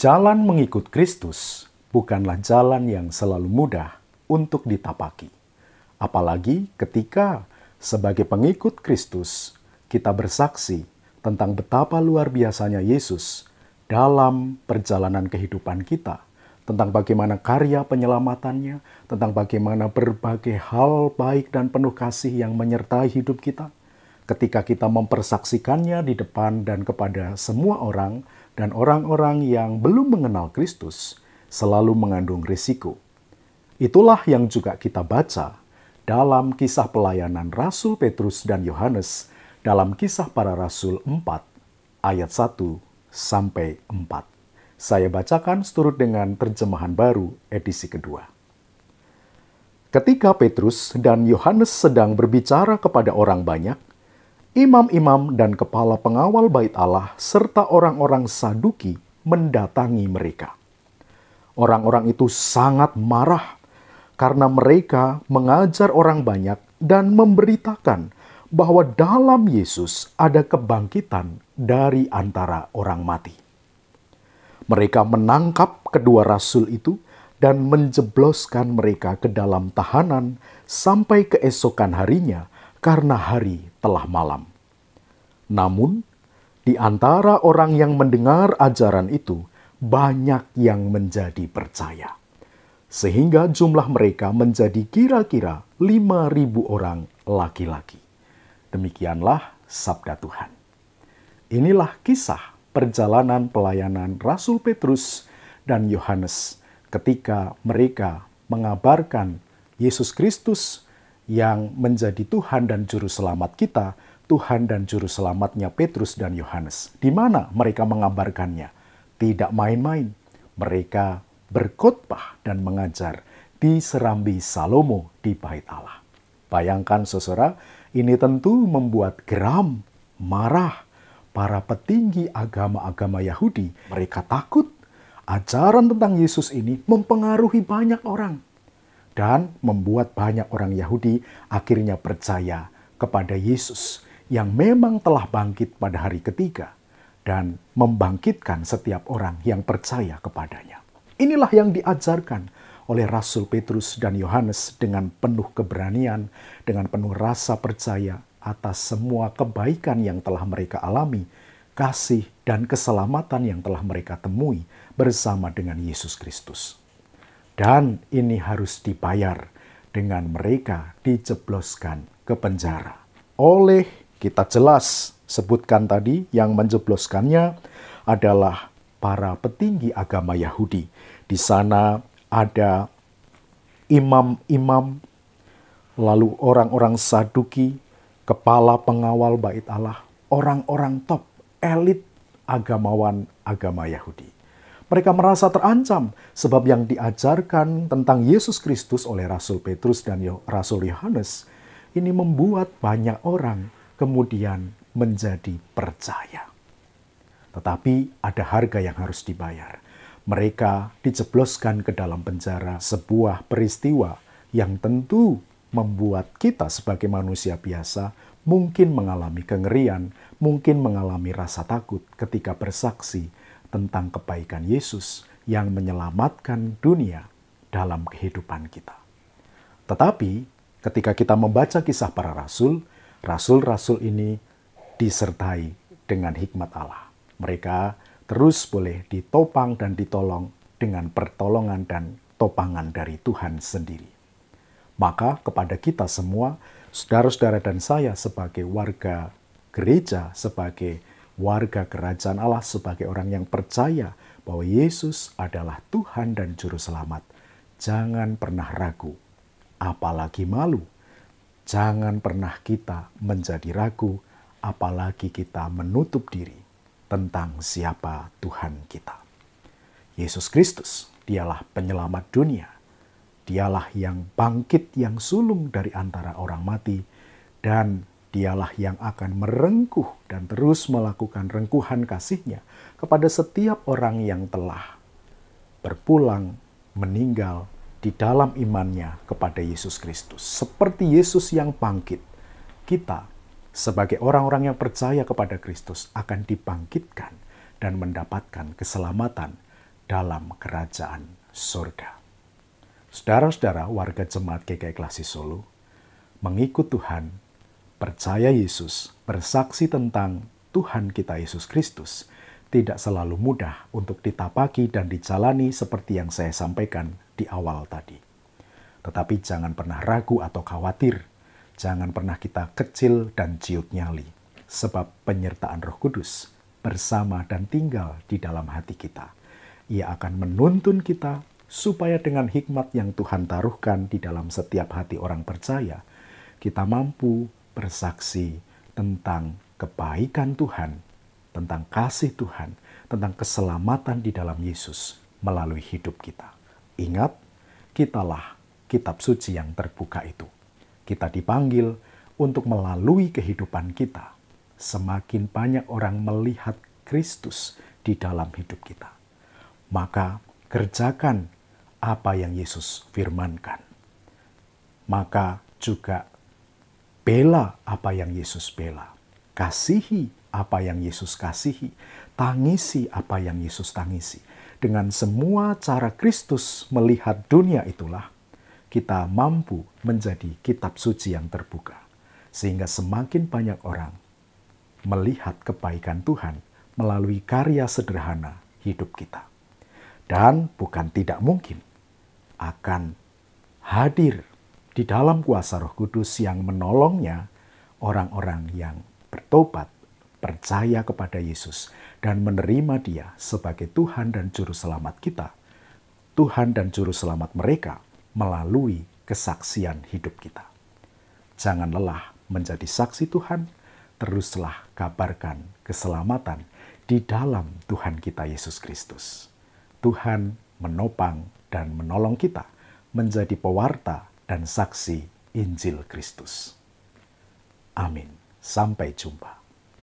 Jalan mengikut Kristus bukanlah jalan yang selalu mudah untuk ditapaki. Apalagi ketika sebagai pengikut Kristus kita bersaksi tentang betapa luar biasanya Yesus dalam perjalanan kehidupan kita, tentang bagaimana karya penyelamatannya, tentang bagaimana berbagai hal baik dan penuh kasih yang menyertai hidup kita. Ketika kita mempersaksikannya di depan dan kepada semua orang, dan orang-orang yang belum mengenal Kristus selalu mengandung risiko. Itulah yang juga kita baca dalam kisah pelayanan Rasul Petrus dan Yohanes dalam Kisah Para Rasul 4 ayat 1 sampai 4. Saya bacakan seturut dengan terjemahan baru edisi kedua. Ketika Petrus dan Yohanes sedang berbicara kepada orang banyak, imam-imam dan kepala pengawal bait Allah serta orang-orang Saduki mendatangi mereka. Orang-orang itu sangat marah karena mereka mengajar orang banyak dan memberitakan bahwa dalam Yesus ada kebangkitan dari antara orang mati. Mereka menangkap kedua rasul itu dan menjebloskan mereka ke dalam tahanan sampai keesokan harinya karena hari telah malam. Namun, di antara orang yang mendengar ajaran itu, banyak yang menjadi percaya. Sehingga jumlah mereka menjadi kira-kira 5.000 orang laki-laki. Demikianlah sabda Tuhan. Inilah kisah perjalanan pelayanan Rasul Petrus dan Yohanes ketika mereka mengabarkan Yesus Kristus yang menjadi Tuhan dan Juru Selamat kita, Tuhan dan Juru Selamatnya Petrus dan Yohanes. Di mana mereka mengabarkannya? Tidak main-main. Mereka berkhotbah dan mengajar di serambi Salomo di Bait Allah. Bayangkan saudara, ini tentu membuat geram, marah para petinggi agama-agama Yahudi. Mereka takut ajaran tentang Yesus ini mempengaruhi banyak orang dan membuat banyak orang Yahudi akhirnya percaya kepada Yesus yang memang telah bangkit pada hari ketiga dan membangkitkan setiap orang yang percaya kepadanya. Inilah yang diajarkan oleh Rasul Petrus dan Yohanes dengan penuh keberanian, dengan penuh rasa percaya atas semua kebaikan yang telah mereka alami, kasih dan keselamatan yang telah mereka temui bersama dengan Yesus Kristus. Dan ini harus dibayar dengan mereka dijebloskan ke penjara. Oleh kita jelas sebutkan tadi yang menjebloskannya adalah para petinggi agama Yahudi. Di sana ada imam-imam, lalu orang-orang Saduki, kepala pengawal bait Allah, orang-orang top, elit agamawan agama Yahudi. Mereka merasa terancam sebab yang diajarkan tentang Yesus Kristus oleh Rasul Petrus dan Rasul Yohanes ini membuat banyak orang kemudian menjadi percaya. Tetapi ada harga yang harus dibayar. Mereka dijebloskan ke dalam penjara, sebuah peristiwa yang tentu membuat kita sebagai manusia biasa mungkin mengalami kengerian, mungkin mengalami rasa takut ketika bersaksi tentang kebaikan Yesus yang menyelamatkan dunia dalam kehidupan kita. Tetapi ketika kita membaca kisah para rasul, rasul-rasul ini disertai dengan hikmat Allah. Mereka terus boleh ditopang dan ditolong dengan pertolongan dan topangan dari Tuhan sendiri. Maka kepada kita semua, saudara-saudara dan saya sebagai warga gereja, sebagai warga kerajaan Allah, sebagai orang yang percaya bahwa Yesus adalah Tuhan dan Juru Selamat, jangan pernah ragu, apalagi malu. Jangan pernah kita menjadi ragu, apalagi kita menutup diri tentang siapa Tuhan kita. Yesus Kristus, dialah penyelamat dunia. Dialah yang bangkit yang sulung dari antara orang mati, dan dialah yang akan merengkuh dan terus melakukan rengkuhan kasih-Nya kepada setiap orang yang telah berpulang, meninggal di dalam imannya kepada Yesus Kristus. Seperti Yesus yang bangkit, kita sebagai orang-orang yang percaya kepada Kristus akan dibangkitkan dan mendapatkan keselamatan dalam kerajaan surga. Saudara-saudara warga jemaat GKI Klasik Solo, mengikut Tuhan, percaya Yesus, bersaksi tentang Tuhan kita Yesus Kristus, tidak selalu mudah untuk ditapaki dan dijalani seperti yang saya sampaikan di awal tadi. Tetapi jangan pernah ragu atau khawatir, jangan pernah kita kecil dan ciut nyali, sebab penyertaan Roh Kudus bersama dan tinggal di dalam hati kita. Ia akan menuntun kita supaya dengan hikmat yang Tuhan taruhkan di dalam setiap hati orang percaya, kita mampu bersaksi tentang kebaikan Tuhan, tentang kasih Tuhan, tentang keselamatan di dalam Yesus melalui hidup kita. Ingat, kitalah kitab suci yang terbuka itu. Kita dipanggil untuk melalui kehidupan kita. Semakin banyak orang melihat Kristus di dalam hidup kita, maka kerjakan apa yang Yesus firmankan. Maka juga bela apa yang Yesus bela. Kasihi apa yang Yesus kasihi. Tangisi apa yang Yesus tangisi. Dengan semua cara Kristus melihat dunia itulah, kita mampu menjadi kitab suci yang terbuka. Sehingga semakin banyak orang melihat kebaikan Tuhan melalui karya sederhana hidup kita. Dan bukan tidak mungkin akan hadir di dalam kuasa Roh Kudus yang menolongnya orang-orang yang bertobat, percaya kepada Yesus, dan menerima Dia sebagai Tuhan dan Juru Selamat kita. Tuhan dan Juru Selamat mereka melalui kesaksian hidup kita. Jangan lelah menjadi saksi Tuhan, teruslah kabarkan keselamatan di dalam Tuhan kita Yesus Kristus. Tuhan menopang dan menolong kita menjadi pewarta dan saksi Injil Kristus. Amin. Sampai jumpa.